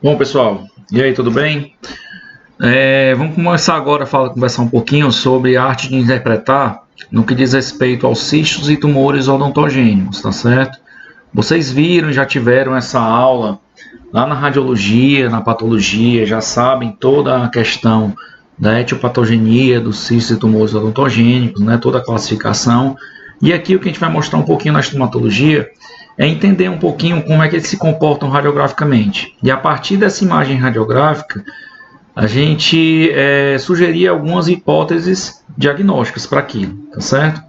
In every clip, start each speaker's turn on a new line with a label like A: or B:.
A: Bom, pessoal, e aí, tudo bem? Vamos começar agora a conversar um pouquinho sobre a arte de interpretar no que diz respeito aos cistos e tumores odontogênicos, tá certo? Vocês viram, já tiveram essa aula lá na radiologia, na patologia, já sabem toda a questão da etiopatogenia dos cistos e tumores odontogênicos, né, toda a classificação. E aqui o que a gente vai mostrar um pouquinho na estomatologia é entender um pouquinho como é que eles se comportam radiograficamente. E a partir dessa imagem radiográfica, a gente sugerir algumas hipóteses diagnósticas para aquilo, tá certo?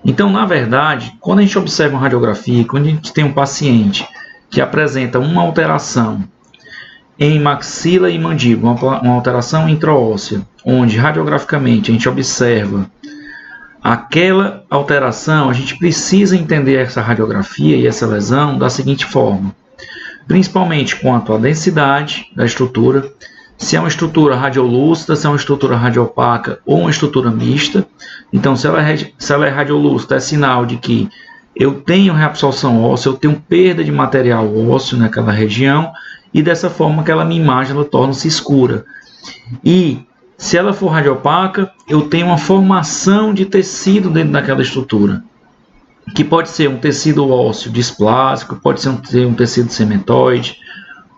A: Então, na verdade, quando a gente observa uma radiografia, quando a gente tem um paciente que apresenta uma alteração em maxila e mandíbula, uma alteração intraóssea, onde radiograficamente a gente observa aquela alteração, a gente precisa entender essa radiografia e essa lesão da seguinte forma, principalmente quanto à densidade da estrutura, se é uma estrutura radiolúcida, se é uma estrutura radiopaca ou uma estrutura mista. Então, se ela é radiolúcida, é sinal de que eu tenho reabsorção óssea, eu tenho perda de material ósseo naquela região, e dessa forma aquela minha imagem ela torna-se escura. E se ela for radiopaca, eu tenho uma formação de tecido dentro daquela estrutura, que pode ser um tecido ósseo displásico, pode ser um tecido cementoide,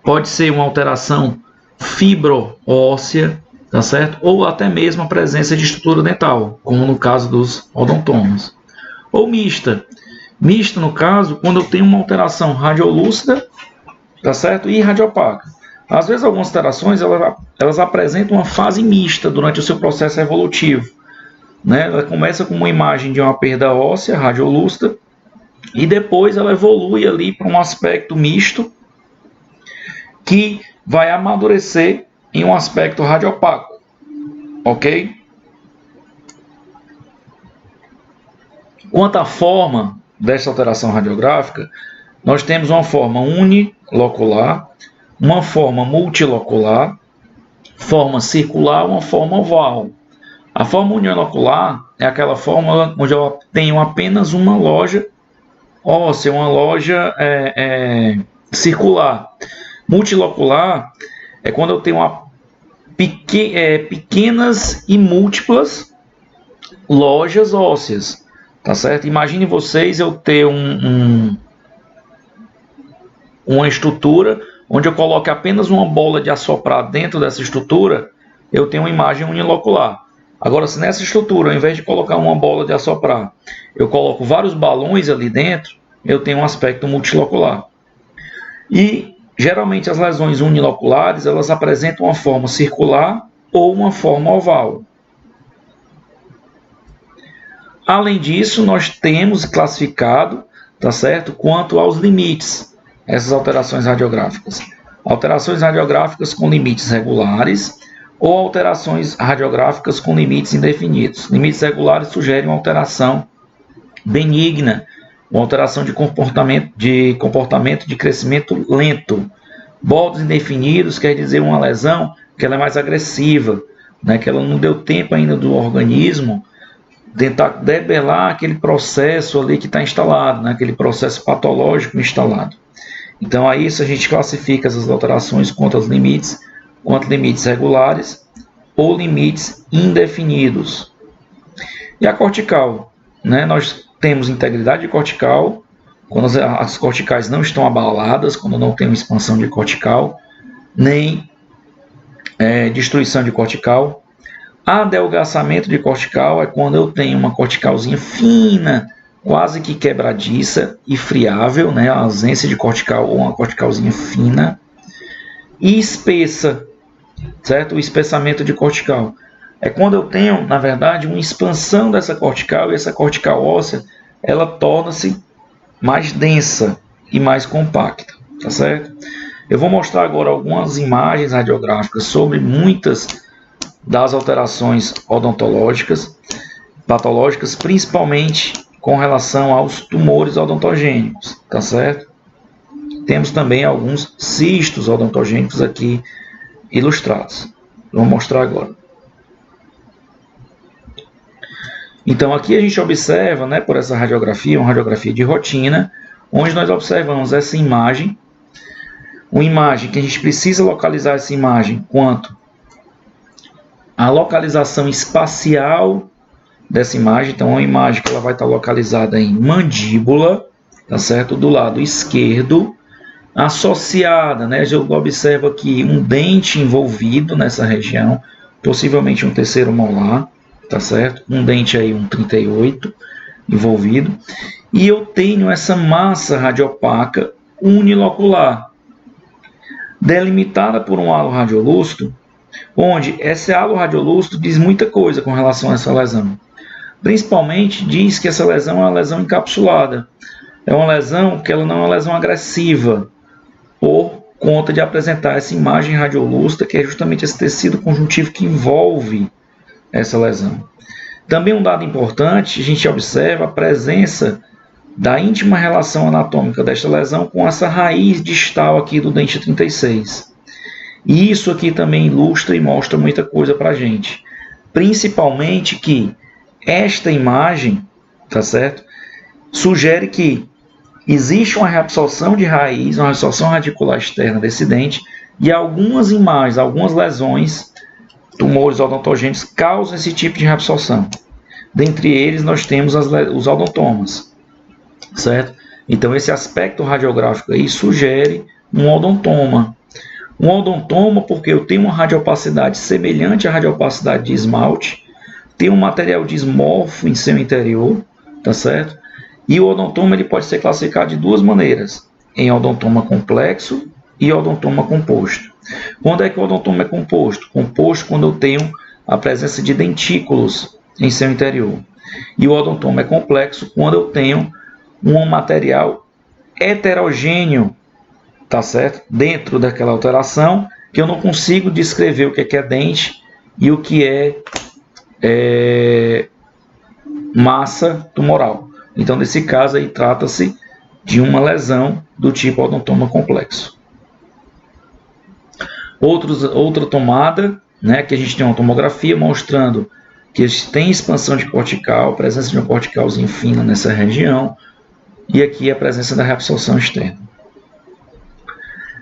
A: pode ser uma alteração fibro-óssea, tá certo? Ou até mesmo a presença de estrutura dental, como no caso dos odontomas. Ou mista. Mista, no caso, quando eu tenho uma alteração radiolúcida, tá certo? E radiopaca. Às vezes, algumas alterações elas apresentam uma fase mista durante o seu processo evolutivo. Né? Ela começa com uma imagem de uma perda óssea radiolúcida e depois ela evolui ali para um aspecto misto que vai amadurecer em um aspecto radiopaco, ok? Quanto à forma dessa alteração radiográfica, nós temos uma forma unilocular, uma forma multilocular, forma circular, uma forma oval. A forma unilocular é aquela forma onde eu tenho apenas uma loja óssea, uma loja circular. Multilocular é quando eu tenho pequenas e múltiplas lojas ósseas, tá certo? Imagine vocês eu ter uma estrutura onde eu coloque apenas uma bola de assoprar dentro dessa estrutura, eu tenho uma imagem unilocular. Agora, se nessa estrutura, ao invés de colocar uma bola de assoprar, eu coloco vários balões ali dentro, eu tenho um aspecto multilocular. E geralmente as lesões uniloculares, elas apresentam uma forma circular ou uma forma oval. Além disso, nós temos classificado, tá certo, quanto aos limites, essas alterações radiográficas. Alterações radiográficas com limites regulares ou alterações radiográficas com limites indefinidos. Limites regulares sugerem uma alteração benigna, uma alteração de comportamento de crescimento lento. Bordos indefinidos quer dizer uma lesão que ela é mais agressiva, né, que ela não deu tempo ainda do organismo tentar debelar aquele processo ali que está instalado, né, aquele processo patológico instalado. Então, a isso a gente classifica essas alterações quanto limites regulares ou limites indefinidos. E a cortical, né, nós temos integridade cortical, quando as corticais não estão abaladas, quando não tem uma expansão de cortical, nem destruição de cortical. Adelgaçamento de cortical é quando eu tenho uma corticalzinha fina, quase que quebradiça e friável, né, a ausência de cortical ou uma corticalzinha fina. E espessa, certo? O espessamento de cortical é quando eu tenho, na verdade, uma expansão dessa cortical, e essa cortical óssea, ela torna-se mais densa e mais compacta, tá certo? Eu vou mostrar agora algumas imagens radiográficas sobre muitas das alterações odontológicas, patológicas, principalmente com relação aos tumores odontogênicos, tá certo? Temos também alguns cistos odontogênicos aqui ilustrados. Vou mostrar agora. Então, aqui a gente observa, né, por essa radiografia, uma radiografia de rotina, onde nós observamos essa imagem uma imagem que a gente precisa localizar essa imagem quanto a localização espacial dessa imagem. Então, uma imagem que ela vai estar localizada em mandíbula, tá certo? Do lado esquerdo, associada, né? Eu observo aqui um dente envolvido nessa região, possivelmente um terceiro molar, tá certo? Um dente aí, um 38 envolvido. E eu tenho essa massa radiopaca unilocular, delimitada por um halo radiolúcido, onde esse halo radiolúcido diz muita coisa com relação a essa lesão. Principalmente diz que essa lesão é uma lesão encapsulada. É uma lesão que ela não é uma lesão agressiva, por conta de apresentar essa imagem radiolúcida, que é justamente esse tecido conjuntivo que envolve essa lesão. Também um dado importante, a gente observa a presença da íntima relação anatômica desta lesão com essa raiz distal aqui do dente 36. E isso aqui também ilustra e mostra muita coisa para a gente. Principalmente que esta imagem, tá certo, sugere que existe uma reabsorção de raiz, uma reabsorção radicular externa desse dente, e algumas imagens, algumas lesões, tumores odontogênicos, causam esse tipo de reabsorção. Dentre eles, nós temos os odontomas, certo? Então, esse aspecto radiográfico aí sugere um odontoma. Um odontoma porque eu tenho uma radiopacidade semelhante à radiopacidade de esmalte, tem um material dismorfo em seu interior, tá certo? E o odontoma ele pode ser classificado de duas maneiras, em odontoma complexo e odontoma composto. Quando é que o odontoma é composto? Composto quando eu tenho a presença de dentículos em seu interior. E o odontoma é complexo quando eu tenho um material heterogêneo, tá certo? Dentro daquela alteração, que eu não consigo descrever o que é dente e o que é massa tumoral. Então, nesse caso aí, trata-se de uma lesão do tipo odontoma complexo. Outra tomada, né, que a gente tem uma tomografia mostrando que tem expansão de cortical, presença de uma corticalzinha fina nessa região, e aqui a presença da reabsorção externa.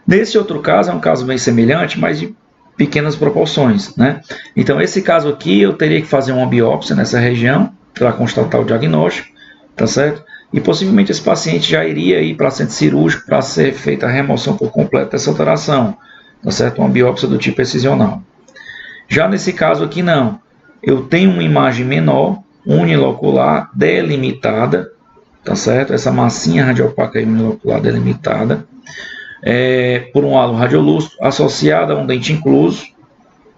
A: Nesse outro caso, é um caso bem semelhante, mas de pequenas proporções, né? Então, esse caso aqui, eu teria que fazer uma biópsia nessa região para constatar o diagnóstico, tá certo? E possivelmente esse paciente já iria ir para centro cirúrgico para ser feita a remoção por completo dessa alteração, tá certo? Uma biópsia do tipo excisional. Já nesse caso aqui não, eu tenho uma imagem menor, unilocular, delimitada, tá certo? Essa massinha radiopaca unilocular delimitada, por um halo radiolúcido, associada a um dente incluso,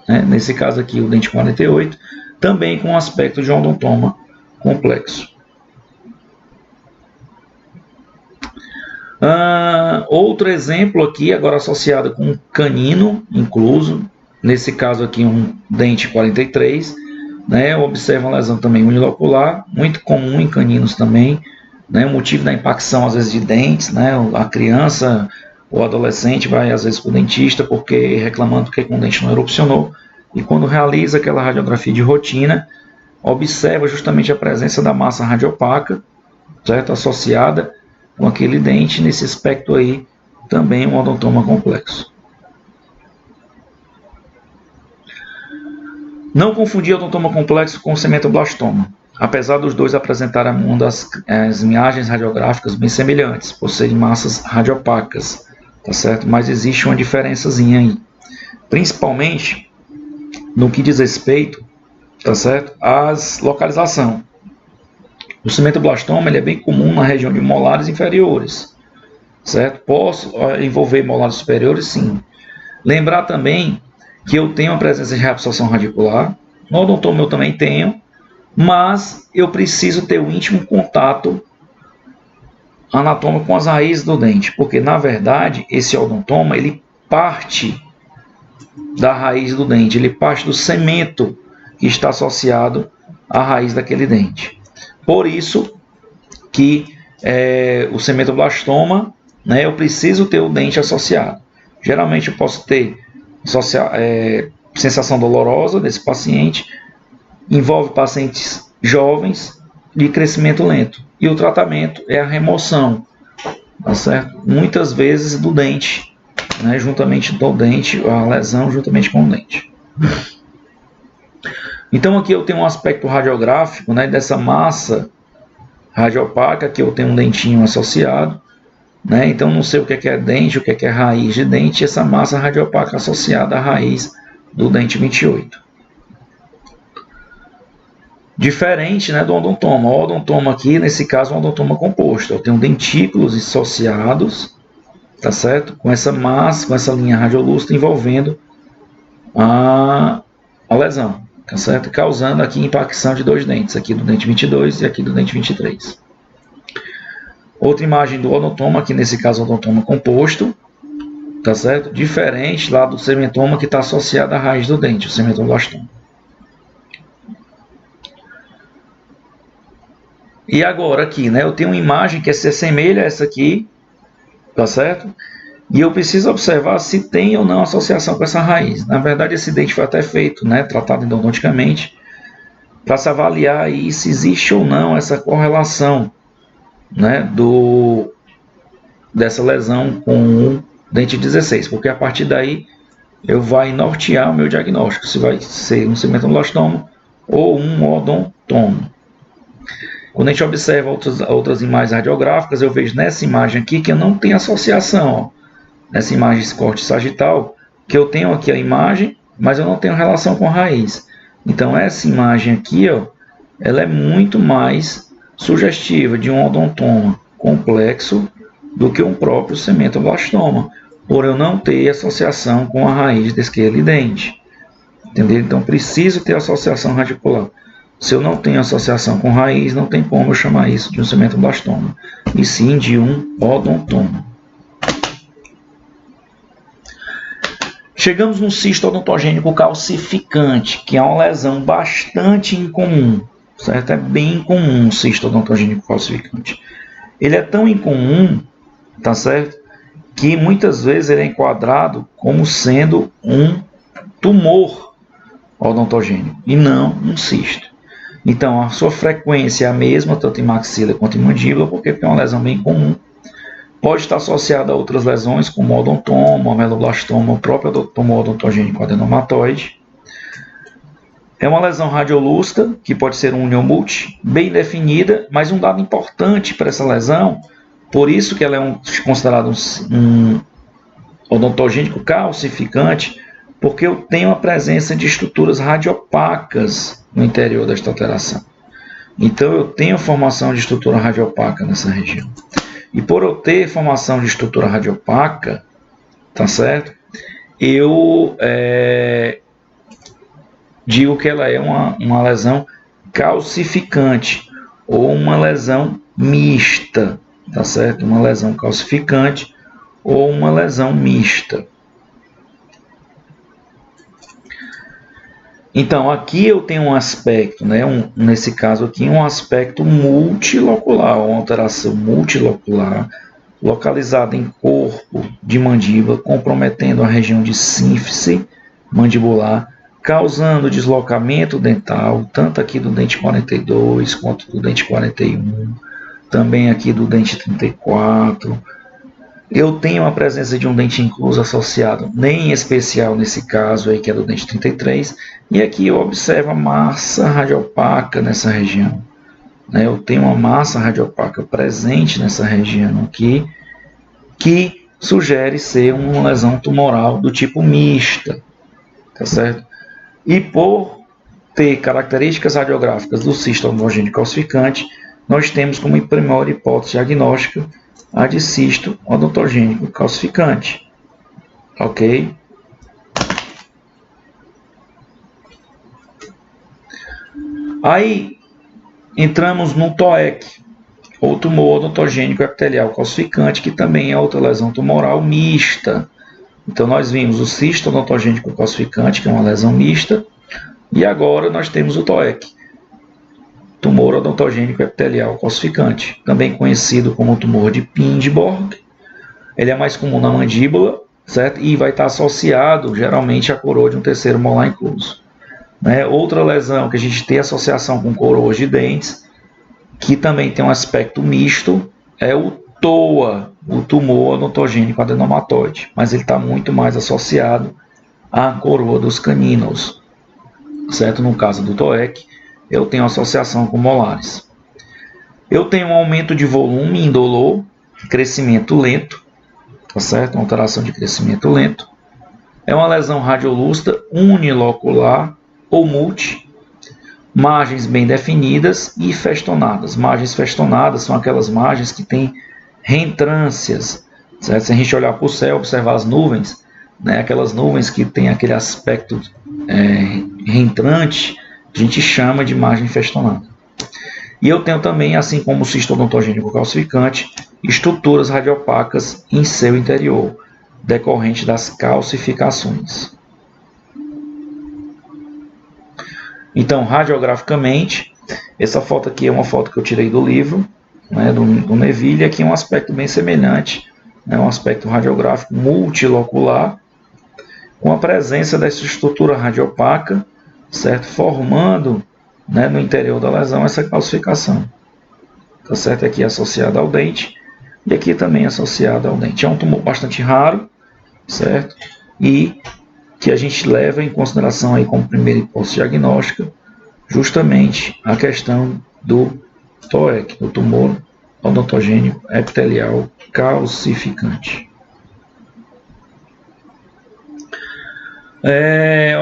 A: né? Nesse caso aqui o dente 48, também com um aspecto de odontoma complexo. Outro exemplo aqui, agora associado com um canino incluso, nesse caso aqui um dente 43, né? Observa uma lesão também unilocular, muito comum em caninos também, né? O motivo da impacção às vezes de dentes, né? A criança ou adolescente vai às vezes para o dentista porque reclamando que o dente não erupcionou, e quando realiza aquela radiografia de rotina, observa justamente a presença da massa radiopaca, certo? Associada com aquele dente, nesse aspecto aí, também um odontoma complexo. Não confundir odontoma complexo com cementoblastoma, apesar dos dois apresentarem uma das imagens radiográficas bem semelhantes, por serem massas radiopacas, tá certo? Mas existe uma diferençazinha aí, principalmente no que diz respeito, tá certo? Às localização. O cementoblastoma ele é bem comum na região de molares inferiores, certo? Posso envolver molares superiores, sim. Lembrar também que eu tenho a presença de reabsorção radicular, no odontoma eu também tenho, mas eu preciso ter o íntimo contato anatômico com as raízes do dente, porque na verdade esse odontoma ele parte da raiz do dente, ele parte do cemento que está associado à raiz daquele dente. Por isso que o cementoblastoma, né, eu preciso ter o dente associado. Geralmente eu posso ter sensação dolorosa desse paciente, envolve pacientes jovens de crescimento lento. E o tratamento é a remoção, tá certo? Muitas vezes do dente, né, juntamente do dente, a lesão juntamente com o dente. Então aqui eu tenho um aspecto radiográfico, né, dessa massa radiopaca, que eu tenho um dentinho associado, né, então não sei o que é dente, o que é raiz de dente, essa massa radiopaca associada à raiz do dente 28. Diferente, né, do odontoma. O odontoma aqui, nesse caso, é um odontoma composto. Eu tenho dentículos associados, tá certo? Com essa massa, com essa linha radiolúcida envolvendo a lesão, tá certo? Causando aqui impacção de dois dentes, aqui do dente 22 e aqui do dente 23. Outra imagem do odontoma, aqui nesse caso, odontoma composto, tá certo? Diferente lá do cementoma que está associado à raiz do dente, o cementoblastoma. E agora aqui, né, eu tenho uma imagem que se assemelha a essa aqui, tá certo? E eu preciso observar se tem ou não associação com essa raiz. Na verdade, esse dente foi até feito, né, tratado endodonticamente, para se avaliar aí se existe ou não essa correlação, né, dessa lesão com o dente 16, porque a partir daí eu vai nortear o meu diagnóstico, se vai ser um cementoblastoma ou um odontoma. Quando a gente observa outras imagens radiográficas, eu vejo nessa imagem aqui que eu não tenho associação. Ó. Nessa imagem de corte sagital, que eu tenho aqui a imagem, mas eu não tenho relação com a raiz. Então essa imagem aqui, ó, ela é muito mais sugestiva de um odontoma complexo do que um próprio cementoblastoma, por eu não ter associação com a raiz daquele dente. Entendeu? Então preciso ter associação radicular. Se eu não tenho associação com raiz, não tem como eu chamar isso de um cementoblastoma, e sim de um odontoma. Chegamos no cisto odontogênico calcificante, que é uma lesão bastante incomum, certo? É bem incomum o cisto odontogênico calcificante. Ele é tão incomum, tá certo? Que muitas vezes ele é enquadrado como sendo um tumor odontogênico e não um cisto. Então, a sua frequência é a mesma, tanto em maxila quanto em mandíbula, porque é uma lesão bem comum. Pode estar associada a outras lesões, como odontoma, ameloblastoma, o próprio tumor odontogênico adenomatoide. É uma lesão radiolúcida, que pode ser um união multi, bem definida, mas um dado importante para essa lesão, por isso que ela é considerada um odontogênico calcificante, porque eu tenho a presença de estruturas radiopacas no interior desta alteração. Então eu tenho formação de estrutura radiopaca nessa região. E por eu ter formação de estrutura radiopaca, tá certo? Eu digo que ela é uma lesão calcificante ou uma lesão mista, tá certo? Uma lesão calcificante ou uma lesão mista. Então, aqui eu tenho um aspecto, né, nesse caso aqui, um aspecto multilocular, uma alteração multilocular, localizada em corpo de mandíbula, comprometendo a região de sínfise mandibular, causando deslocamento dental, tanto aqui do dente 42 quanto do dente 41, também aqui do dente 34. Eu tenho a presença de um dente incluso associado, nem especial nesse caso aí, que é do dente 33, e aqui eu observo a massa radiopaca nessa região. Eu tenho uma massa radiopaca presente nessa região aqui, que sugere ser uma lesão tumoral do tipo mista, tá certo? E por ter características radiográficas do cisto odontogênico calcificante, nós temos como primeira hipótese diagnóstica a de cisto odontogênico calcificante. Ok? Aí entramos no TOEC, ou tumor odontogênico epitelial calcificante, que também é outra lesão tumoral mista. Então nós vimos o cisto odontogênico calcificante, que é uma lesão mista, e agora nós temos o TOEC, tumor odontogênico epitelial calcificante, também conhecido como tumor de Pindborg. Ele é mais comum na mandíbula, certo? E vai estar associado geralmente à coroa de um terceiro molar incluso. Outra lesão que a gente tem associação com coroas de dentes, que também tem um aspecto misto, é o toa o tumor odontogênico adenomatoide, mas ele está muito mais associado à coroa dos caninos, certo? No caso do TOEC, eu tenho associação com molares. Eu tenho um aumento de volume indolor, crescimento lento, tá certo? Uma alteração de crescimento lento. É uma lesão radiolúcida unilocular ou multi, margens bem definidas e festonadas. Margens festonadas são aquelas margens que têm reentrâncias, certo? Se a gente olhar para o céu, observar as nuvens, né? Aquelas nuvens que têm aquele aspecto reentrante, a gente chama de margem festonada. E eu tenho também, assim como o cisto odontogênico calcificante, estruturas radiopacas em seu interior, decorrente das calcificações. Então, radiograficamente, essa foto aqui é uma foto que eu tirei do livro, né, do Neville. Aqui é um aspecto bem semelhante, né, um aspecto radiográfico multilocular, com a presença dessa estrutura radiopaca, certo? Formando, né, no interior da lesão essa calcificação. Tá certo? Aqui é associado ao dente e aqui também associado ao dente. É um tumor bastante raro, certo? E que a gente leva em consideração aí como primeira hipótese diagnóstica justamente a questão do TOEC, do tumor odontogênico epitelial calcificante.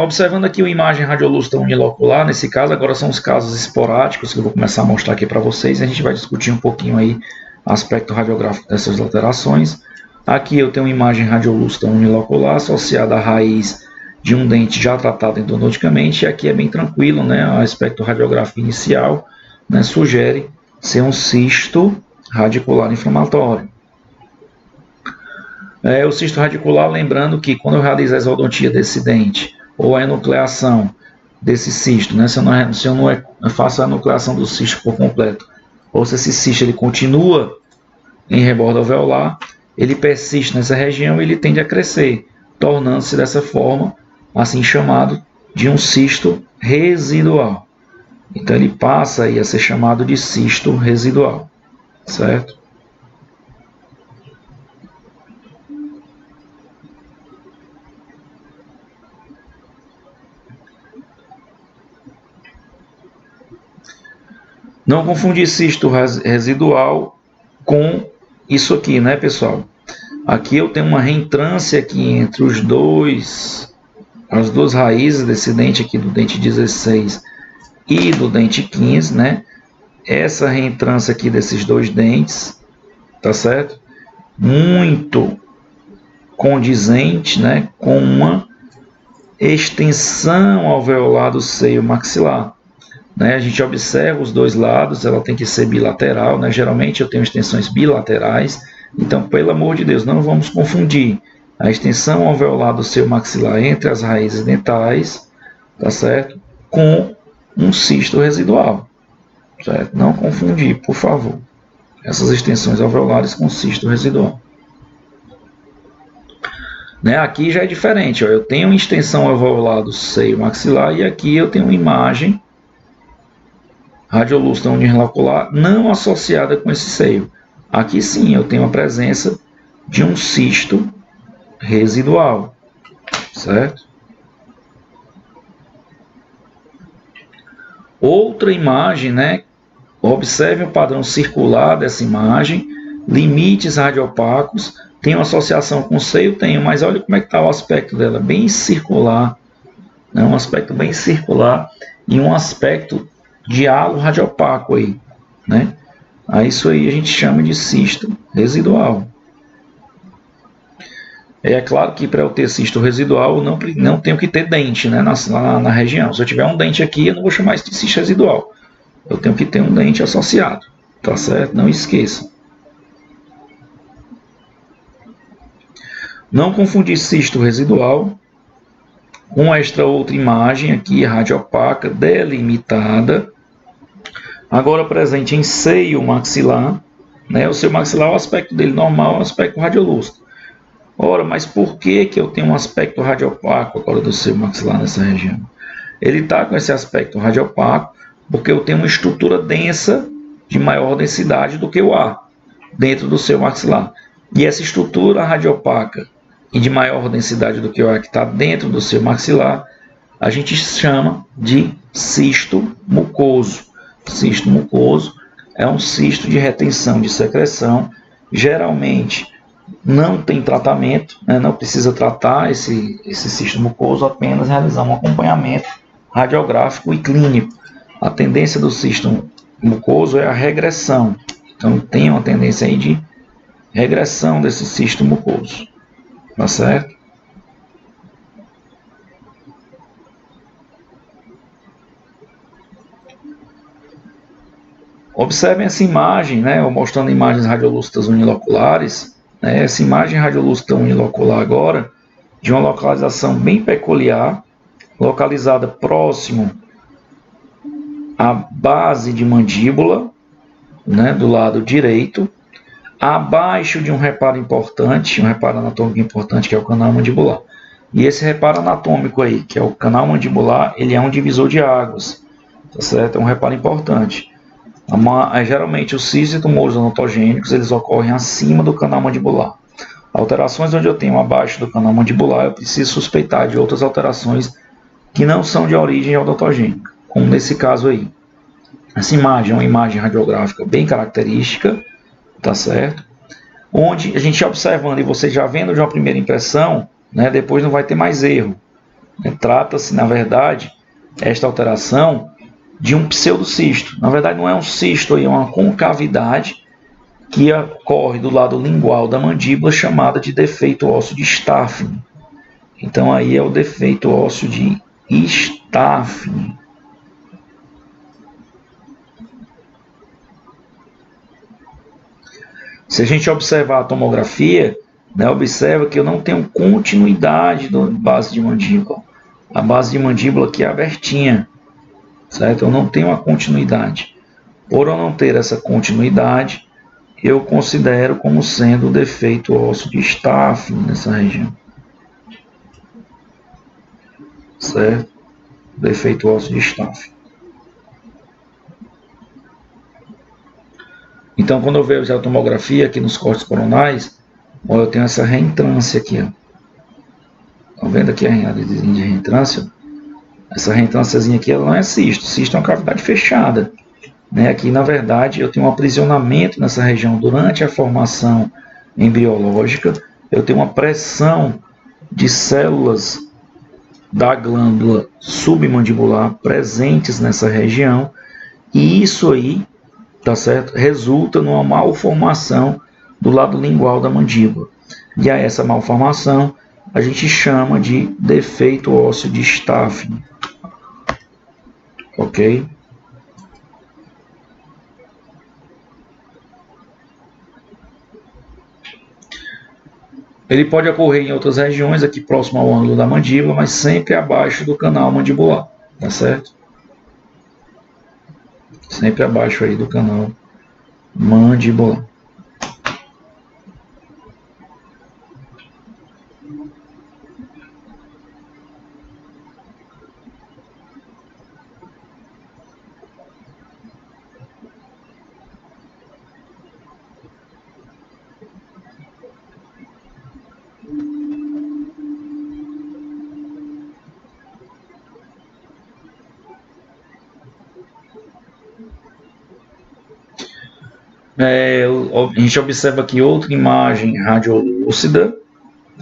A: Observando aqui a imagem radiolúcida unilocular, nesse caso, agora são os casos esporádicos que eu vou começar a mostrar aqui para vocês, e a gente vai discutir um pouquinho aí aspecto radiográfico dessas alterações. Aqui eu tenho uma imagem radiolúcida unilocular associada à raiz de um dente já tratado endodonticamente, e aqui é bem tranquilo, né? O aspecto radiográfico inicial, né, sugere ser um cisto radicular inflamatório. O cisto radicular, lembrando que quando eu realizo a exodontia desse dente, ou a enucleação desse cisto, né, se eu não faço a enucleação do cisto por completo, ou se esse cisto ele continua em rebordo alveolar, ele persiste nessa região e ele tende a crescer, tornando-se dessa forma, assim chamado, de um cisto residual. Então ele passa aí a ser chamado de cisto residual, certo? Não confundir cisto residual com isso aqui, né, pessoal? Aqui eu tenho uma reentrância aqui entre as duas raízes desse dente aqui, do dente 16 e do dente 15, né? Essa reentrância aqui desses dois dentes, tá certo? Muito condizente, né, com uma extensão alveolar do seio maxilar. Né, a gente observa os dois lados, ela tem que ser bilateral, né? Geralmente eu tenho extensões bilaterais, então, pelo amor de Deus, não vamos confundir a extensão alveolar do seio maxilar entre as raízes dentais, tá certo? Com um cisto residual, certo? Não confundir, por favor, essas extensões alveolares com cisto residual. Né, aqui já é diferente, ó, eu tenho uma extensão alveolar do seio maxilar e aqui eu tenho uma imagem radiolúcida unilocular não associada com esse seio. Aqui sim eu tenho a presença de um cisto residual, certo? Outra imagem, né? Observe o padrão circular dessa imagem, limites radiopacos, tem uma associação com o seio? Tenho, mas olha como é que está o aspecto dela, bem circular, né? Um aspecto bem circular e um aspecto de halo radiopaco aí, né? Isso aí a gente chama de cisto residual. É claro que para eu ter cisto residual, eu não tenho que ter dente, né, na região. Se eu tiver um dente aqui, eu não vou chamar isso de cisto residual. Eu tenho que ter um dente associado, tá certo? Não esqueça. Não confundir cisto residual com esta outra imagem aqui, radiopaca, delimitada, agora presente em seio maxilar, né? O seio maxilar, o aspecto dele normal é o aspecto radiolúcido. Ora, mas por que eu tenho um aspecto radiopaco agora do seio maxilar nessa região? Ele está com esse aspecto radiopaco porque eu tenho uma estrutura densa, de maior densidade do que o ar. dentro do seu maxilar. E essa estrutura radiopaca e de maior densidade do que o ar que está dentro do seu maxilar, a gente chama de cisto mucoso. Cisto mucoso é um cisto de retenção de secreção, geralmente não tem tratamento, né? Não precisa tratar esse cisto mucoso, apenas realizar um acompanhamento radiográfico e clínico. A tendência do cisto mucoso é a regressão, então tem uma tendência aí de regressão desse cisto mucoso, tá certo? Observem essa imagem, né, mostrando imagens radiolúcidas uniloculares, né, essa imagem radiolúcida unilocular agora, de uma localização bem peculiar, localizada próximo à base de mandíbula, né, do lado direito, abaixo de um reparo importante, um reparo anatômico importante, que é o canal mandibular. E esse reparo anatômico aí, que é o canal mandibular, ele é um divisor de águas, tá certo? É um reparo importante. Geralmente os cistos e tumores odontogênicos, eles ocorrem acima do canal mandibular. Alterações onde eu tenho abaixo do canal mandibular, eu preciso suspeitar de outras alterações que não são de origem odontogênica, como nesse caso aí. Essa imagem é uma imagem radiográfica bem característica, tá certo? Onde a gente observando e você já vendo de uma primeira impressão, né, depois não vai ter mais erro. Trata-se, na verdade, esta alteração de um pseudocisto. Na verdade, não é um cisto, é uma concavidade que ocorre do lado lingual da mandíbula, chamada de defeito ósseo de Stafford. Então, aí é o defeito ósseo de Stafford. Se a gente observar a tomografia, né, observa que eu não tenho continuidade da base de mandíbula. A base de mandíbula aqui é abertinha, certo? Eu não tenho uma continuidade. Por eu não ter essa continuidade, eu considero como sendo o defeito ósseo de Stafford nessa região. Certo? Defeito ósseo de Stafford. Então, quando eu vejo a tomografia aqui nos cortes coronais, ó, eu tenho essa reentrância aqui. Estão vendo aqui a realização de reentrância? Essa reentrânciazinha aqui, ela não é cisto. Cisto é uma cavidade fechada. Né? Aqui, na verdade, eu tenho um aprisionamento nessa região durante a formação embriológica. Eu tenho uma pressão de células da glândula submandibular presentes nessa região. E isso aí, tá certo? Resulta numa malformação do lado lingual da mandíbula. E a essa malformação a gente chama de defeito ósseo de Stafford. Ok? Ele pode ocorrer em outras regiões, aqui próximo ao ângulo da mandíbula, mas sempre abaixo do canal mandibular, tá certo? Sempre abaixo aí do canal mandibular. A gente observa aqui outra imagem radiolúcida,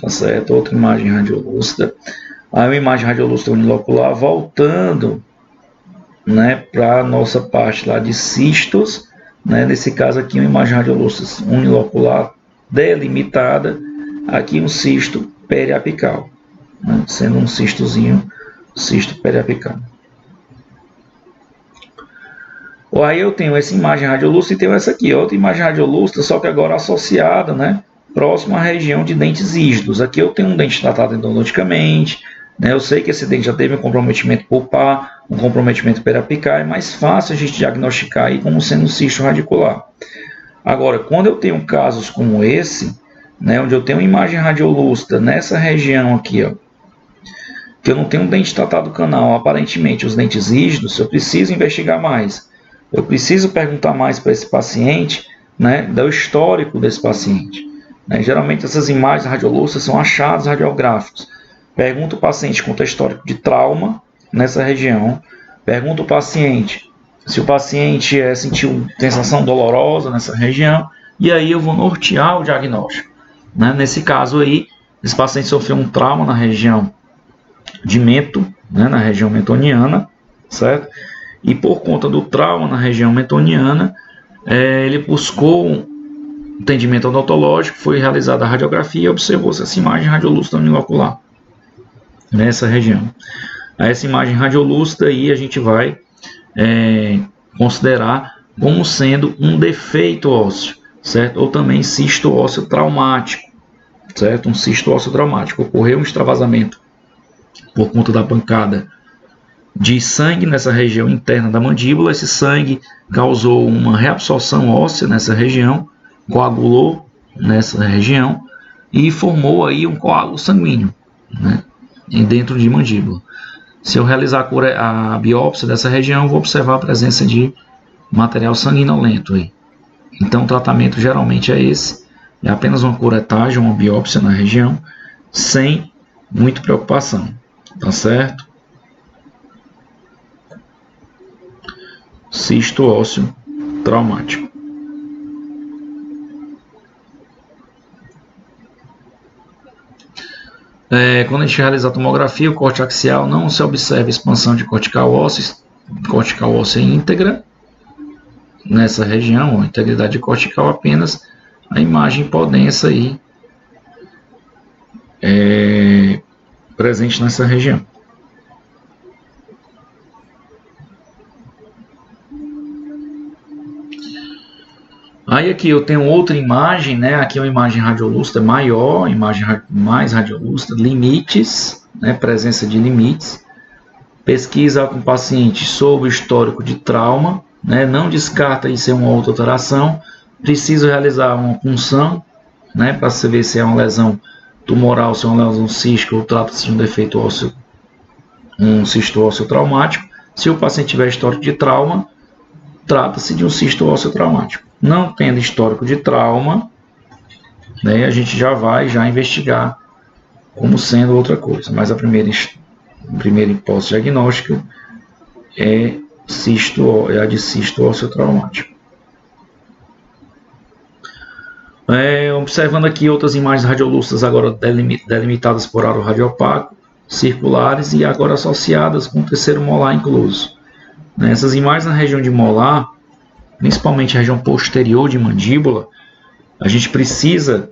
A: tá certo? Outra imagem radiolúcida. Aí uma imagem radiolúcida unilocular voltando, né, para a nossa parte lá de cistos, né? Nesse caso aqui uma imagem radiolúcida unilocular delimitada, aqui um cisto periapical, né? Sendo um cistozinho, cisto periapical. Aí eu tenho essa imagem radiolúcida e tenho essa aqui, outra imagem radiolúcida, só que agora associada, né, próximo à região de dentes rígidos. Aqui eu tenho um dente tratado endodonticamente, né, eu sei que esse dente já teve um comprometimento pulpar, um comprometimento periapical, é mais fácil a gente diagnosticar aí como sendo um cisto radicular. Agora, quando eu tenho casos como esse, né, onde eu tenho uma imagem radiolúcida nessa região aqui, ó, que eu não tenho um dente tratado canal, aparentemente os dentes rígidos, eu preciso investigar mais. Eu preciso perguntar mais para esse paciente, né, do histórico desse paciente. Né? Geralmente essas imagens radiolúcidas são achados radiográficos. Pergunta o paciente quanto é histórico de trauma nessa região. Pergunta o paciente se o paciente sentiu sensação dolorosa nessa região. E aí eu vou nortear o diagnóstico. Né? Nesse caso aí, esse paciente sofreu um trauma na região de mento, né, na região mentoniana, certo? E por conta do trauma na região mentoniana, ele buscou um entendimento odontológico, foi realizada a radiografia e observou-se essa imagem radiolúcida unilocular nessa região. Essa imagem radiolúcida aí a gente vai considerar como sendo um defeito ósseo, certo? Ou também cisto ósseo traumático, certo? Um cisto ósseo traumático. Ocorreu um extravasamento por conta da pancada de sangue nessa região interna da mandíbula. Esse sangue causou uma reabsorção óssea nessa região, coagulou nessa região e formou aí um coágulo sanguíneo, né, dentro de mandíbula. Se eu realizar a biópsia dessa região, eu vou observar a presença de material sanguinolento aí. Então o tratamento geralmente é esse, é apenas uma curetagem, uma biópsia na região, sem muita preocupação, tá certo? Cisto ósseo traumático. Quando a gente realiza a tomografia, o corte axial, não se observa expansão de cortical óssea íntegra nessa região, ou integridade cortical, apenas a imagem hipodensa aí presente nessa região. Aí aqui eu tenho outra imagem, né? Aqui é uma imagem radiolúcida maior, imagem mais radiolúcida, limites, né? Presença de limites. Pesquisa com o paciente sobre o histórico de trauma, né? Não descarta em ser uma outra alteração. Preciso realizar uma punção, né? Para saber se é uma lesão tumoral, se é uma lesão cística ou trata-se de um defeito ósseo, um cisto ósseo traumático. Se o paciente tiver histórico de trauma, trata-se de um cisto ósseo traumático. Não tendo histórico de trauma, né, a gente já vai investigar como sendo outra coisa. Mas a primeira hipótese diagnóstica é a de cisto ósseo traumático. Observando aqui outras imagens radiolúcidas agora delimitadas por aro radiopaco, circulares e agora associadas com o terceiro molar incluso. Essas imagens na região de molar, principalmente a região posterior de mandíbula, a gente precisa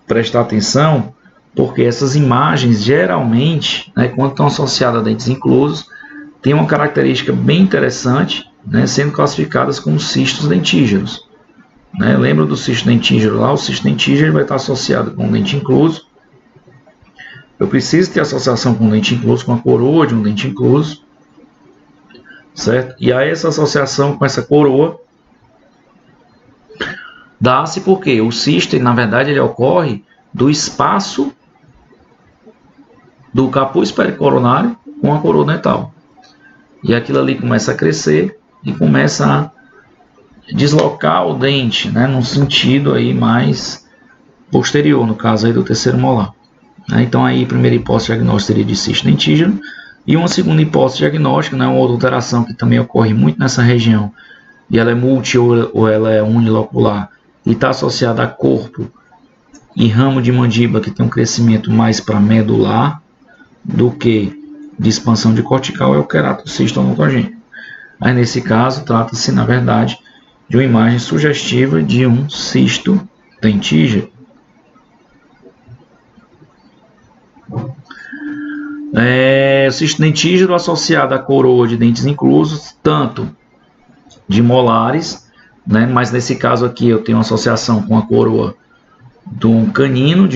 A: prestar atenção, porque essas imagens geralmente, né, quando estão associadas a dentes inclusos, têm uma característica bem interessante, né, sendo classificadas como cistos dentígeros. Né? Lembra do cisto dentígero lá? O cisto dentígero vai estar associado com o dente incluso. Eu preciso ter associação com o dente incluso, com a coroa de um dente incluso, certo? E aí essa associação com essa coroa dá-se porque o cisto, na verdade, ele ocorre do espaço do capuz pericoronário com a coroa dental. E aquilo ali começa a crescer e começa a deslocar o dente, né, num sentido aí mais posterior, no caso aí do terceiro molar. Então aí a primeira hipótese diagnóstica seria de cisto dentígeno. E uma segunda hipótese diagnóstica, né, uma outra alteração que também ocorre muito nessa região, e ela é multi ou ela é unilocular, e está associada a corpo e ramo de mandíbula que tem um crescimento mais para medular do que de expansão de cortical, é o queratocisto odontogênico. Aí nesse caso trata-se, na verdade, de uma imagem sugestiva de um cisto dentígeno. O cisto dentígeno associado à coroa de dentes inclusos, tanto de molares, né, mas nesse caso aqui eu tenho uma associação com a coroa de um canino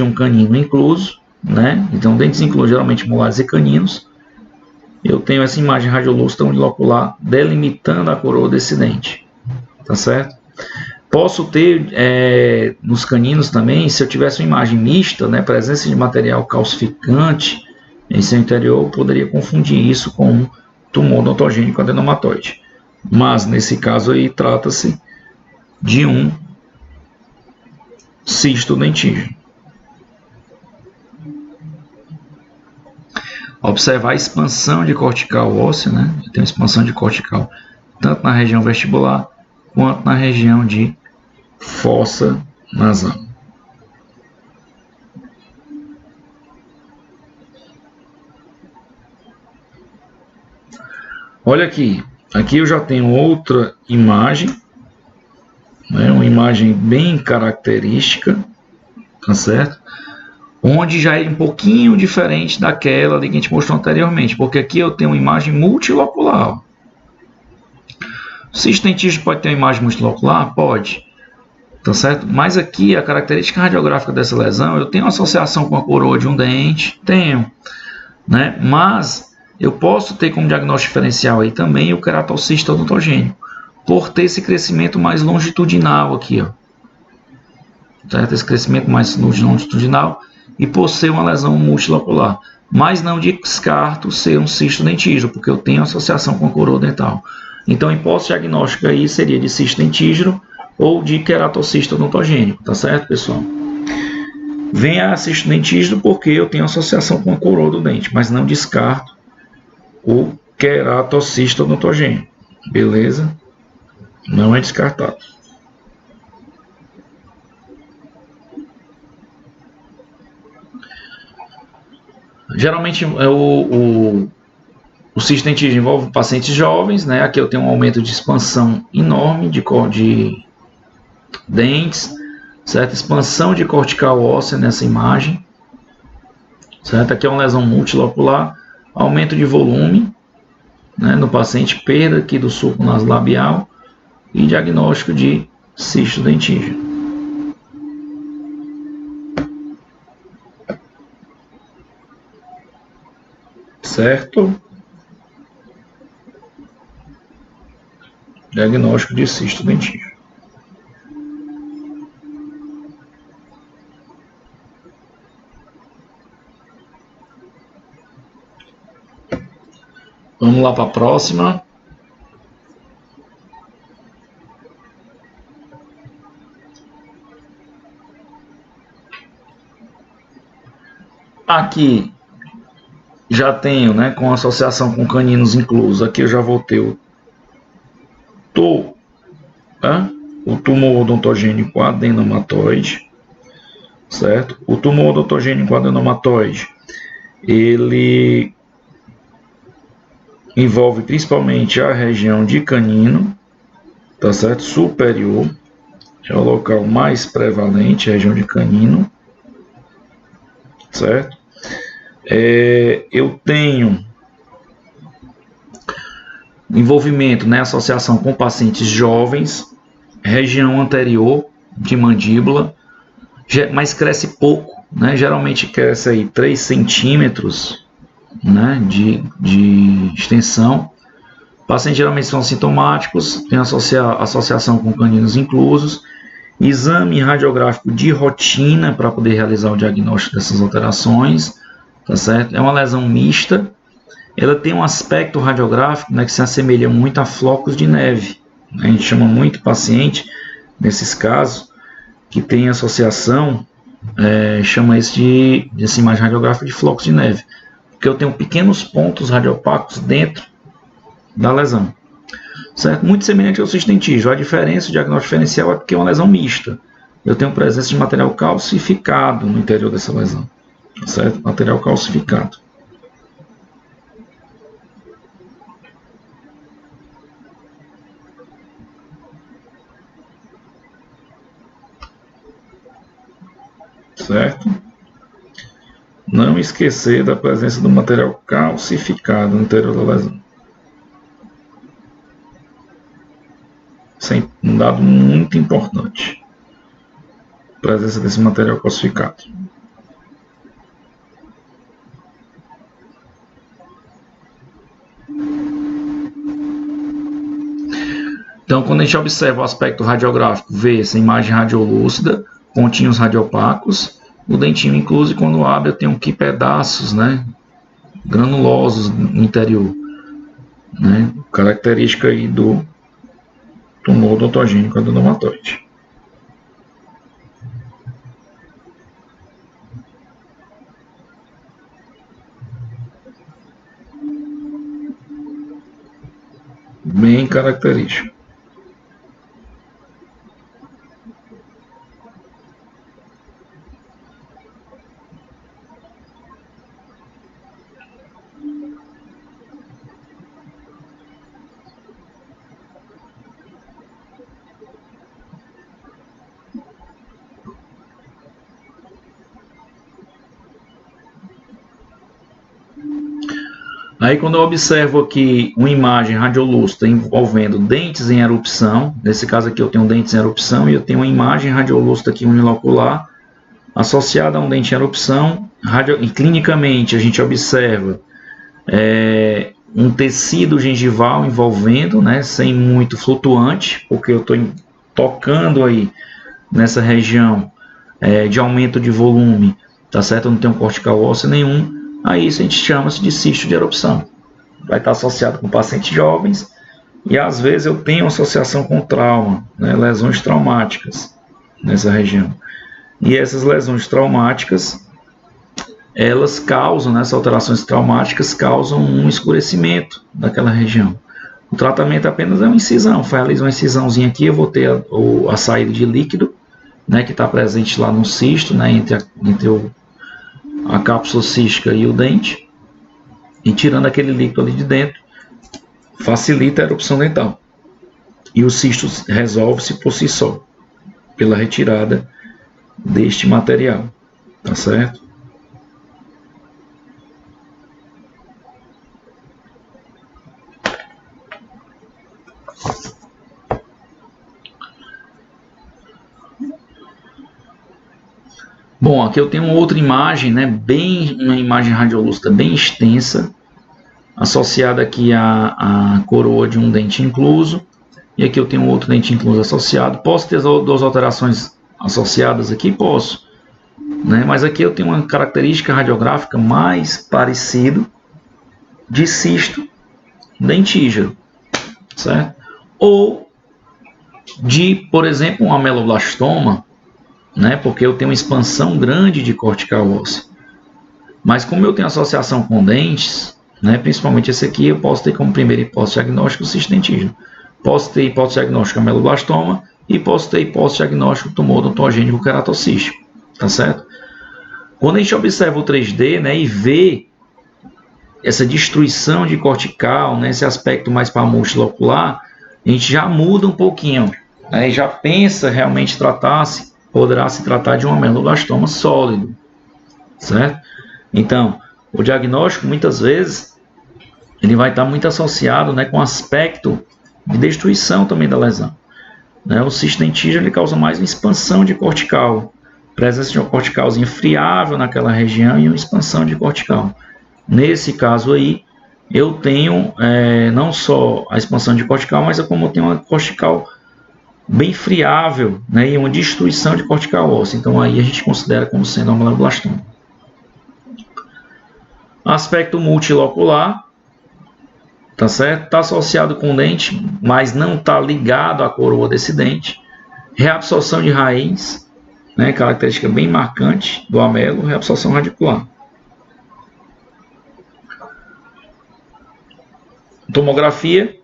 A: incluso, né? Então dentes inclusos geralmente molares e caninos. Eu tenho essa imagem radiolúcida unilocular delimitando a coroa desse dente, tá certo? Posso ter nos caninos também, se eu tivesse uma imagem mista, né, presença de material calcificante em seu interior, eu poderia confundir isso com um tumor odontogênico adenomatoide. Mas nesse caso aí trata-se de um cisto dentígeno. Observar a expansão de cortical óssea, né? Tem uma expansão de cortical tanto na região vestibular quanto na região de fossa nasal. Olha aqui, aqui eu já tenho outra imagem, né? Uma imagem bem característica, tá certo? Onde já é um pouquinho diferente daquela ali que a gente mostrou anteriormente, porque aqui eu tenho uma imagem multilocular. O cisto dentígeno pode ter uma imagem multilocular? Pode, tá certo? Mas aqui a característica radiográfica dessa lesão, eu tenho uma associação com a coroa de um dente, tenho, né? Mas eu posso ter como diagnóstico diferencial aí também o queratocisto odontogênico, por ter esse crescimento mais longitudinal aqui, ó. Certo? Esse crescimento mais longitudinal e por ser uma lesão multilocular. Mas não descarto ser um cisto dentígeno, porque eu tenho associação com a coroa dental. Então a hipótese diagnóstica aí seria de cisto dentígeno ou de queratocisto odontogênico, tá certo, pessoal? Vem a cisto dentígeno porque eu tenho associação com a coroa do dente, mas não descarto o queratocisto odontogênico, beleza? Não é descartado. Geralmente o cisto dentígeno envolve pacientes jovens, né? Aqui eu tenho um aumento de expansão enorme de dentes, certo? Expansão de cortical óssea nessa imagem, certo? Aqui é uma lesão multilocular, aumento de volume, né, no paciente, perda aqui do sulco nasolabial e diagnóstico de cisto dentígeno. Certo? Diagnóstico de cisto dentígeno. Vamos lá para a próxima. Aqui já tenho, né, com associação com caninos inclusos. Aqui eu já vou ter o tumor odontogênico adenomatoide, certo? O tumor odontogênico adenomatoide, ele envolve principalmente a região de canino, tá certo? Superior, é o local mais prevalente, a região de canino, certo? Eu tenho envolvimento, né, associação com pacientes jovens, região anterior de mandíbula, mas cresce pouco, né? Geralmente cresce aí 3 centímetros, né, de extensão. Pacientes geralmente são sintomáticos, tem associação com caninos inclusos, exame radiográfico de rotina para poder realizar o diagnóstico dessas alterações, tá certo? É uma lesão mista, ela tem um aspecto radiográfico, né, que se assemelha muito a flocos de neve. A gente chama muito paciente, nesses casos, que tem associação, chama isso dessa imagem radiográfica de flocos de neve, porque eu tenho pequenos pontos radiopacos dentro da lesão, certo? Muito semelhante ao cisto dentígeno. A diferença, o diagnóstico diferencial é porque é uma lesão mista. Eu tenho presença de material calcificado no interior dessa lesão, certo? Material calcificado. Certo? Não esquecer da presença do material calcificado no interior da lesão. Isso é um dado muito importante. Presença desse material calcificado. Então, quando a gente observa o aspecto radiográfico, vê essa imagem radiolúcida, pontinhos radiopacos, o dentinho incluso, e quando abre eu tenho aqui pedaços, né, granulosos no interior, né, característica aí do tumor odontogênico adenomatoide. bem característico. Aí quando eu observo aqui uma imagem radiolúcida envolvendo dentes em erupção, nesse caso aqui eu tenho dentes em erupção e eu tenho uma imagem radiolúcida aqui unilocular associada a um dente em erupção, e clinicamente a gente observa um tecido gengival envolvendo, né, sem muito flutuante, porque eu estou tocando aí nessa região de aumento de volume, tá certo? Eu não tenho cortical ósseo nenhum. Aí isso a gente chama-se de cisto de erupção. Vai estar associado com pacientes jovens e às vezes eu tenho associação com trauma, né, lesões traumáticas nessa região. E essas lesões traumáticas, elas causam, né, essas alterações traumáticas causam um escurecimento daquela região. O tratamento apenas é uma incisão, realiza uma incisãozinha aqui, eu vou ter a saída de líquido, né, que está presente lá no cisto, né, entre a cápsula cística e o dente, e tirando aquele líquido ali de dentro, facilita a erupção dental. E o cisto resolve-se por si só, pela retirada deste material, tá certo? Bom, aqui eu tenho outra imagem, né, uma imagem radiolúcida bem extensa, associada aqui à coroa de um dente incluso, e aqui eu tenho outro dente incluso associado. Posso ter duas alterações associadas aqui? Posso, né, mas aqui eu tenho uma característica radiográfica mais parecida de cisto dentígero, certo? Ou de, por exemplo, um ameloblastoma, né, porque eu tenho uma expansão grande de cortical óssea. Mas como eu tenho associação com dentes, né, principalmente esse aqui, eu posso ter como primeira hipótese diagnóstico o cisto dentígero. Posso ter hipótese diagnóstica ameloblastoma e posso ter hipótese diagnóstico tumor odontogênico queratocístico, tá certo? Quando a gente observa o 3D, né, e vê essa destruição de cortical, né, esse aspecto mais para multilocular, a gente já muda um pouquinho, né, e já pensa realmente poderá se tratar de um ameloblastoma sólido, certo? Então, o diagnóstico muitas vezes ele vai estar muito associado, né, com o aspecto de destruição também da lesão. Né? O cisto dentígero ele causa mais uma expansão de cortical, presença de um corticalzinho friável naquela região e uma expansão de cortical. Nesse caso aí, eu tenho não só a expansão de cortical, mas como eu tenho uma cortical bem friável, né, e uma destruição de cortical óssea. Então aí a gente considera como sendo um ameloblastoma. Aspecto multilocular, tá certo? Está associado com o dente, mas não está ligado à coroa desse dente. Reabsorção de raiz, né, característica bem marcante do amelo, reabsorção radicular. Tomografia,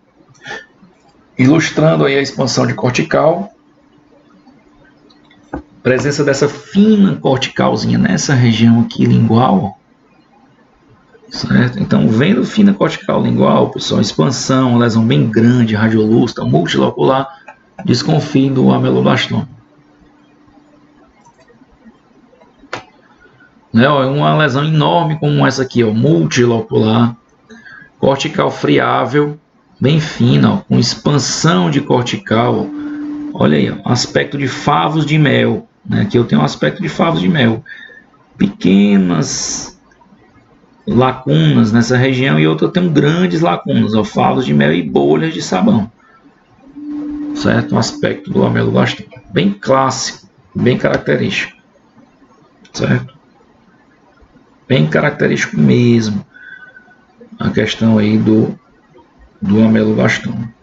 A: ilustrando aí a expansão de cortical, presença dessa fina corticalzinha nessa região aqui lingual, certo? Então, vendo fina cortical lingual, pessoal, expansão, lesão bem grande, radiolúcida, multilocular, desconfie do ameloblastoma. Né, ó, uma lesão enorme como essa aqui, ó, multilocular, cortical friável, bem fina, ó, com expansão de cortical. Olha aí, ó, aspecto de favos de mel. Né? Aqui eu tenho um aspecto de favos de mel. Pequenas lacunas nessa região e outra eu tenho grandes lacunas, ó, favos de mel e bolhas de sabão. Certo? Um aspecto do ameloblastoma. Bem clássico, bem característico. Certo? Bem característico mesmo. A questão aí do ameloblastoma.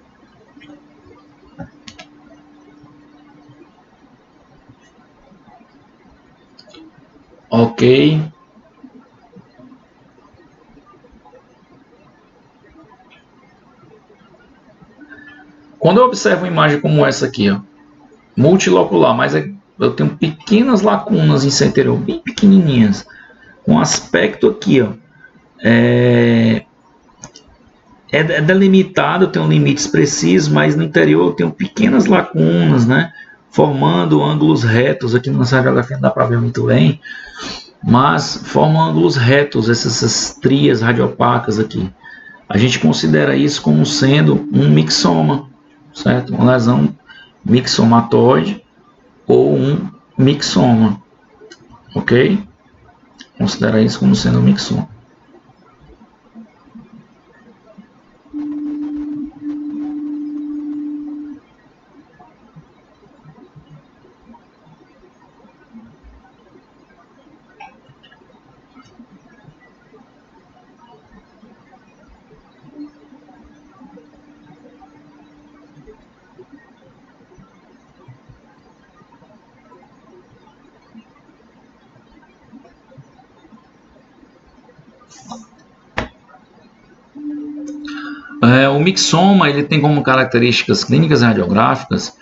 A: Ok. Quando eu observo uma imagem como essa aqui, ó, multilocular, mas eu tenho pequenas lacunas em seu interior, bem pequenininhas, com aspecto aqui, ó, é delimitado, eu tenho limites precisos, mas no interior eu tenho pequenas lacunas, né, formando ângulos retos. Aqui nessa radiografia não dá para ver muito bem, mas formam ângulos retos, essas trias radiopacas aqui. A gente considera isso como sendo um mixoma, certo? Uma lesão mixomatoide ou um mixoma, ok? Considera isso como sendo um mixoma. O mixoma ele tem como características clínicas e radiográficas,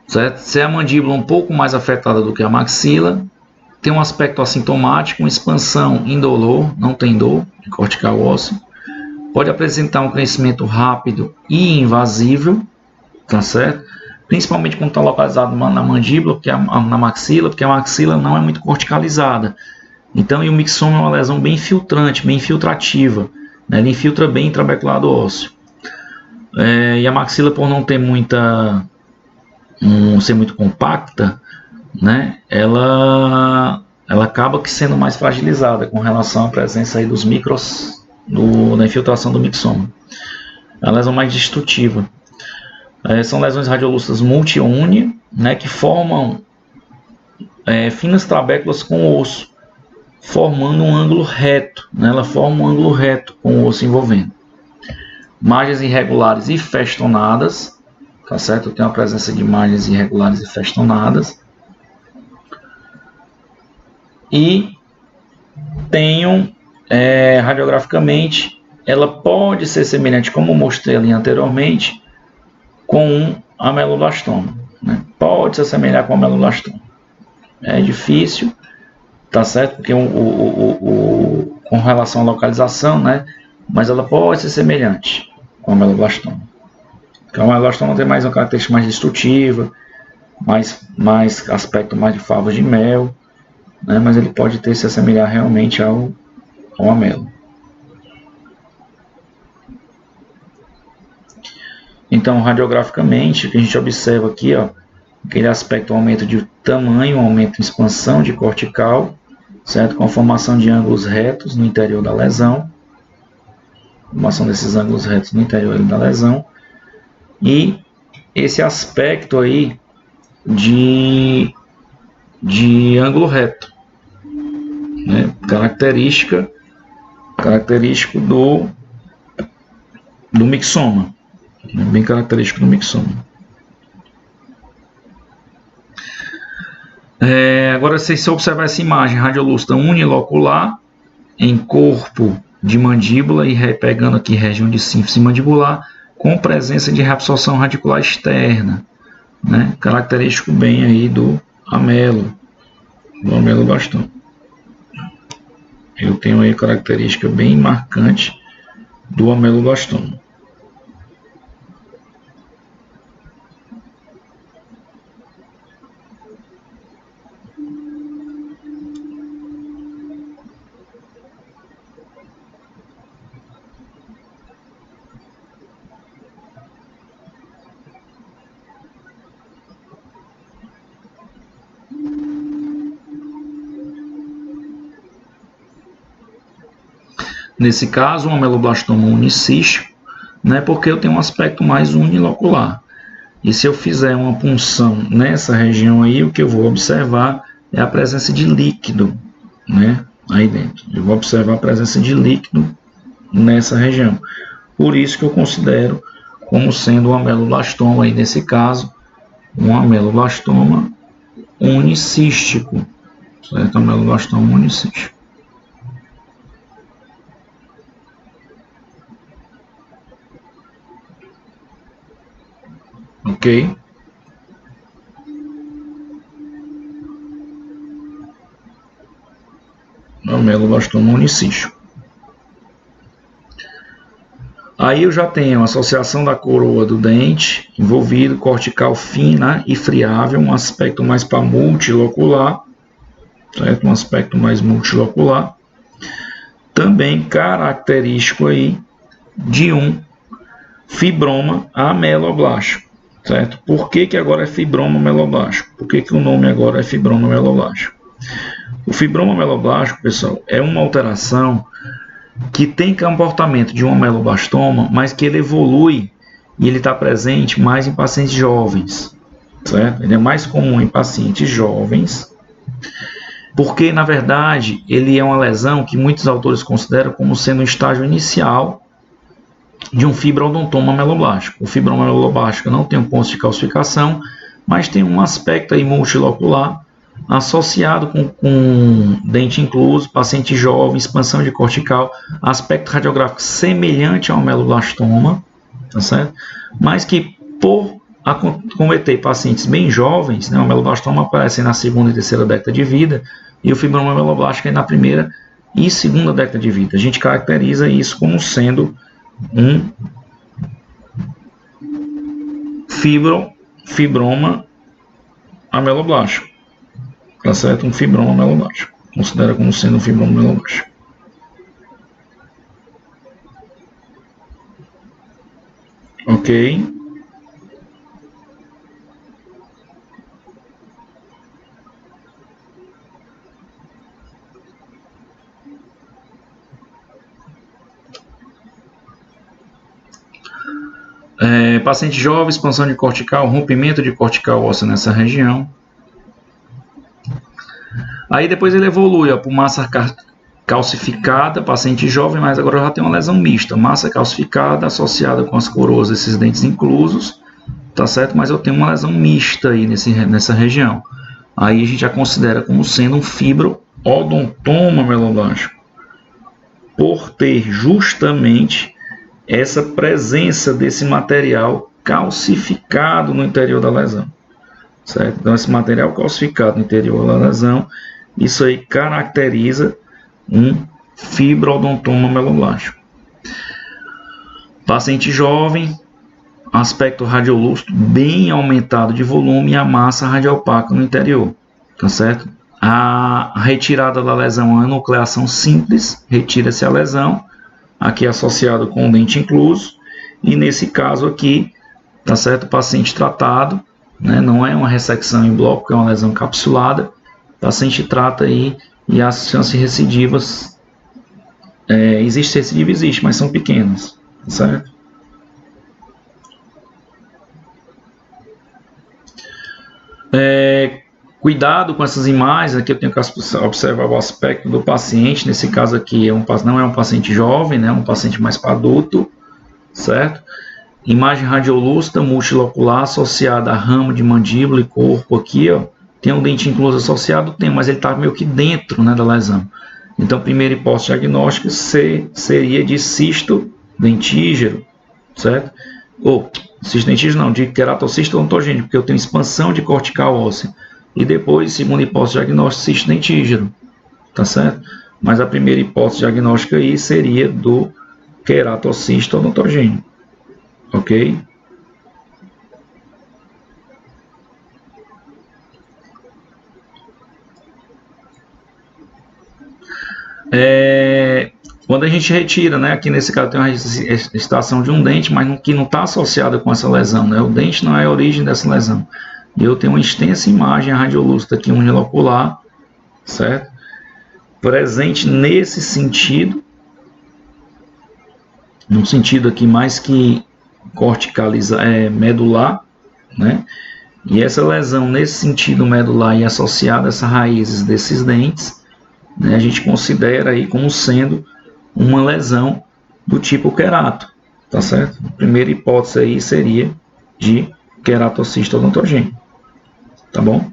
A: certo? Ser a mandíbula um pouco mais afetada do que a maxila, tem um aspecto assintomático, uma expansão indolor, não tem dor, de cortical ósseo, pode apresentar um crescimento rápido e invasível, tá certo? Principalmente quando está localizado na mandíbula, na maxila, porque a maxila não é muito corticalizada. Então, e o mixoma é uma lesão bem filtrante, bem infiltrativa, né? Ele infiltra bem intrabeculado ósseo. E a maxila, por não ter ser muito compacta, né? Ela acaba sendo mais fragilizada com relação à presença aí dos micros na infiltração do mixoma. É a lesão mais destrutiva. São lesões radiolúcidas multiúnia, né, que formam finas trabéculas com osso, formando um ângulo reto. Né, ela forma um ângulo reto com o osso envolvendo. Margens irregulares e festonadas, tá certo? Eu tenho a presença de margens irregulares e festonadas. E tenho, radiograficamente, ela pode ser semelhante, como mostrei ali anteriormente, com um ameloblastoma. Né? Pode se assemelhar com um ameloblastoma. É difícil, tá certo? Porque com relação à localização, né? Mas ela pode ser semelhante com o ameloblastoma. Porque o ameloblastoma tem mais uma característica mais destrutiva, mais aspecto mais de favas de mel, né? Mas ele pode se assemelhar realmente ao amelo. Então, radiograficamente, o que a gente observa aqui, ó, aquele aspecto, aumento de tamanho, aumento de expansão de cortical, certo? Com a formação de ângulos retos no interior da lesão, formação desses ângulos retos no interior da lesão, e esse aspecto aí de ângulo reto, né? Característico do mixoma, bem característico do mixoma. Agora, se você observar essa imagem radiolúcida unilocular em corpo de mandíbula e pegando aqui região de sínfise mandibular, com presença de reabsorção radicular externa, né? Característico bem aí do ameloblastoma. Eu tenho aí característica bem marcante do ameloblastoma. Nesse caso, um ameloblastoma unicístico, né, porque eu tenho um aspecto mais unilocular. E se eu fizer uma punção nessa região aí, o que eu vou observar é a presença de líquido, né, aí dentro. Eu vou observar a presença de líquido nessa região. Por isso que eu considero como sendo um ameloblastoma, aí nesse caso, um ameloblastoma unicístico, certo? Ameloblastoma unicístico. ok? Ameloblastoma unicístico. Aí eu já tenho a associação da coroa do dente envolvido, cortical fina e friável, um aspecto mais para multilocular, certo? Um aspecto mais multilocular. Também característico aí de um fibroma ameloblástico, certo? Por que agora é fibroma ameloblástico? Por que o nome agora é fibroma ameloblástico? O fibroma ameloblástico, pessoal, é uma alteração que tem comportamento de um ameloblastoma, mas que ele evolui e ele está presente mais em pacientes jovens, certo? Ele é mais comum em pacientes jovens, porque, na verdade, ele é uma lesão que muitos autores consideram como sendo um estágio inicial de um fibrodontoma ameloblástico. O fibroma ameloblástico não tem um ponto de calcificação, mas tem um aspecto aí multilocular associado com dente incluso, paciente jovem, expansão de cortical, aspecto radiográfico semelhante ao ameloblastoma, tá certo? Mas que por acometer pacientes bem jovens, né, o ameloblastoma aparece na segunda e terceira década de vida e o fibroma ameloblástico é na primeira e segunda década de vida. A gente caracteriza isso como sendo um fibroma ameloblástico, tá certo? Um fibroma ameloblástico. Considera como sendo um fibroma ameloblástico. Ok? Paciente jovem, expansão de cortical, rompimento de cortical óssea nessa região. Aí depois ele evolui por massa calcificada, paciente jovem, mas agora já tem uma lesão mista, massa calcificada associada com as coroas desses dentes inclusos, tá certo? Mas eu tenho uma lesão mista aí nessa região. Aí a gente já considera como sendo um fibrodontoma ameloblástico, por ter justamente essa presença desse material calcificado no interior da lesão, certo? Então esse material calcificado no interior da lesão, isso aí caracteriza um fibrodontoma ameloblástico. Paciente jovem, aspecto radiolúcido bem aumentado de volume e a massa radiopaca no interior, tá certo? A retirada da lesão é uma enucleação simples, retira-se a lesão, aqui associado com o dente incluso, e nesse caso aqui, tá certo? O paciente tratado, né? Não é uma ressecção em bloco, é uma lesão capsulada, o paciente trata aí e as chances recidivas, existe recidiva, existe, mas são pequenas, tá certo? Cuidado com essas imagens, aqui eu tenho que observar o aspecto do paciente, nesse caso aqui não é um paciente jovem, né, é um paciente mais para adulto, certo? Imagem radiolúcida multilocular associada a ramo de mandíbula e corpo aqui, ó, tem um dente incluso associado? Tem, mas ele está meio que dentro, né, da lesão. Então, primeira hipótese diagnóstica seria de cisto dentígero, certo? Ou cisto dentígero não, de queratocisto odontogênico, porque eu tenho expansão de cortical óssea. E depois, segunda hipótese diagnóstica, cisto dentígero, tá certo? Mas a primeira hipótese diagnóstica aí seria do queratocisto odontogênico, ok? Quando a gente retira, né, aqui nesse caso tem uma extração de um dente, mas que não está associada com essa lesão, né? O dente não é a origem dessa lesão. E eu tenho uma extensa imagem radiolúcida aqui unilocular, certo? Presente nesse sentido, num sentido aqui mais que medular, né? E essa lesão nesse sentido medular e associada a essas raízes desses dentes, né, a gente considera aí como sendo uma lesão do tipo querato, tá certo? A primeira hipótese aí seria de queratocisto odontogênico, tá bom?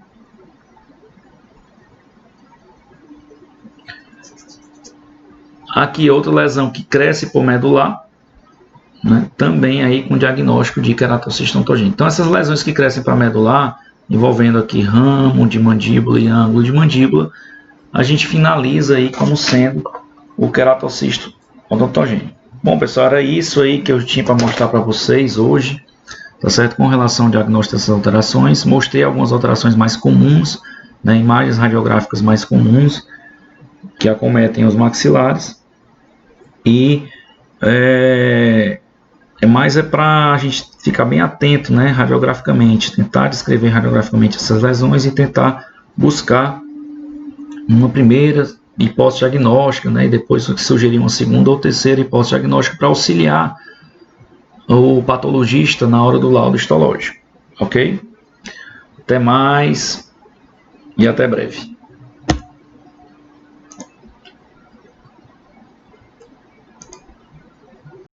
A: Aqui outra lesão que cresce por medular, né, também aí com diagnóstico de queratocisto ontogênico. Então essas lesões que crescem para medular, envolvendo aqui ramo de mandíbula e ângulo de mandíbula, a gente finaliza aí como sendo o queratocisto odontogênico. Bom, pessoal, era isso aí que eu tinha para mostrar para vocês hoje, tá certo? Com relação ao diagnóstico dessas alterações, mostrei algumas alterações mais comuns, né, imagens radiográficas mais comuns que acometem os maxilares, e mais para a gente ficar bem atento, né, radiograficamente, tentar descrever radiograficamente essas lesões e tentar buscar uma primeira hipótese diagnóstica, né, e depois sugerir uma segunda ou terceira hipótese diagnóstica para auxiliar o patologista na hora do laudo histológico. Ok? Até mais e até breve.